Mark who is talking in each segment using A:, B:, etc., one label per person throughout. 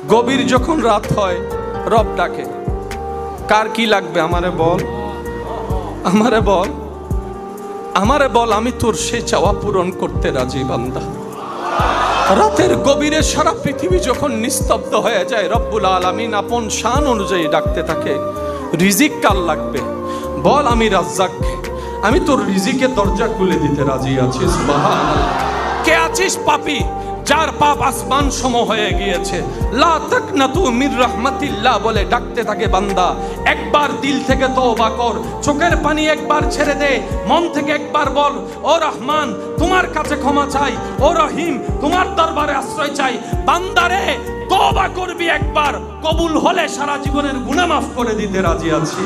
A: গভীর যখন রাত হয় রব ডাকে। কার কি লাগবে আমারে বল, আমারে বল, আমারে বল, আমি তোর সে চাওয়া পূরণ করতে রাজি বান্দা। রাতের গভীরে সারা পৃথিবী যখন নিস্তব্ধ হয়ে যায়, রব্বুল আলামিন আপন শান অনুযায়ী ডাকতে থাকে, রিজিক কার লাগবে বল, আমি রাজ্জাক, আমি তোর রিজিকের দরজা খুলে দিতে রাজি আছি। সুবহানাল্লাহ। কে আছিস পাপী যার পাপ আসমান সম হয়ে গিয়েছে, লা তাকনাতু মির রাহমাতিল্লাহ বলে ডাকতে থাকে বান্দা। একবার দিল থেকে তওবা কর, চোখের পানি একবার ছেড়ে দে, মন থেকে একবার বল, ও রহমান তোমার কাছে ক্ষমা চাই, ও রহিম তোমার দরবারে আশ্রয় চাই। বান্দারে তওবা করবি একবার, কবুল হলে সারা জীবনের গুনাহ মাফ করে দিতে রাজি আছি,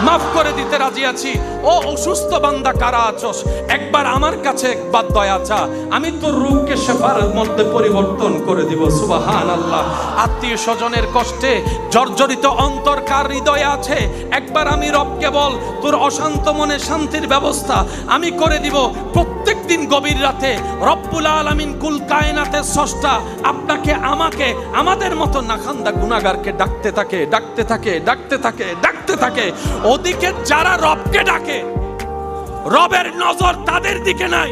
A: মাফ করে দিতে রাজি আছি। ও অসুস্থ বান্দা কারা আছস, একবার আমার কাছে একবার দয়া চা, আমি তোর রূহকে শেফার মধ্যে পরিবর্তন করে দিব। সুবহানাল্লাহ। আত্মীয় স্বজনের কষ্টে জর্জরিত অন্তর কার হৃদয়ে আছে, একবার আমি রবকে বল, তোর অশান্ত মনে শান্তির ব্যবস্থা আমি করে দিব। প্রত্যেক দিন গভীর রাতে রব্বুল আলামিন কুল কায়নাতের স্রষ্টা আপনাকে আমাকে আমাদের মতো নাখান্দা গুনাহগারকে ডাকতে থাকে, ডাকতে থাকে, ডাকতে থাকে, ডাকতে থাকে। ওদিকে যারা রবকে ডাকে রবের নজর তাদের দিকে নাই,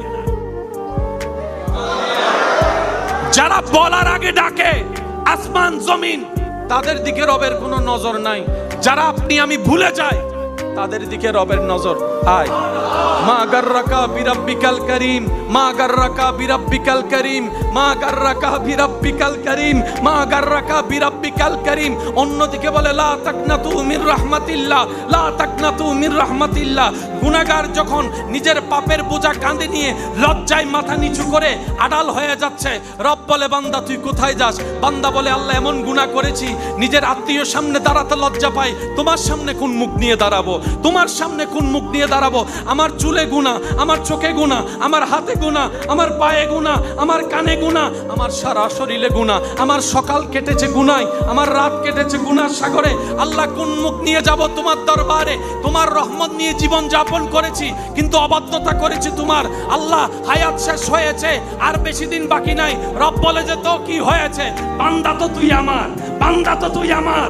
A: যারা বলার আগে ডাকে আসমান জমিন তাদের দিকে রবের কোনো নজর নাই। যারা আপনি আমি ভুলে যাই তাদের দিকে রবের নজর। আয় মা গাররাকা বিরাব্বিকাল করিম, মা গাররাকা বিরাব্বিকাল করিম, মা গাররাকা বিরাব্বিকাল করিম, মা গাররাকা বিরাব্বিকাল করিম। অন্যদিকে বলে লা তাকনাতু মির রাহমাতিল্লাহ, লা তাকনাতু মির রাহমাতিল্লাহ। গুনাহগার যখন নিজের পাপের বোঝা কাঁধে নিয়ে লজ্জায় মাথা নিচু করে আড়াল হয়ে যাচ্ছে, রব বলে বান্দা তুই কোথায় যাস? বান্দা বলে আল্লাহ এমন গুনাহ করেছি নিজের আত্মীয় সামনে দাঁড়াতে লজ্জা পাই, তোমার সামনে কোন মুখ নিয়ে দাঁড়াবো, তোমার সামনে কোন মুখ নিয়ে দাঁড়াবো? আমার চুলে গুনাহ, আমার চোখে গুনাহ, আমার হাতে গুনাহ, আমার পায়ে গুনাহ, আমার কানে গুনাহ, আমার সারা শরীরে গুনাহ, আমার সকাল কেটেছে গুনায়, আমার রাত কেটেছে গুনার সাগরে। আল্লাহ কোন মুখ নিয়ে যাব তোমার দরবারে? তোমার রহমত নিয়ে জীবন যাপন করেছি কিন্তু অবাধ্যতা করেছি তোমার। আল্লাহ হায়াত শেষ হয়েছে, আর বেশি দিন বাকি নাই। রব বলে যে তো কি হয়েছে? বান্দা তো তুই আমার, বান্দা তো তুই আমার।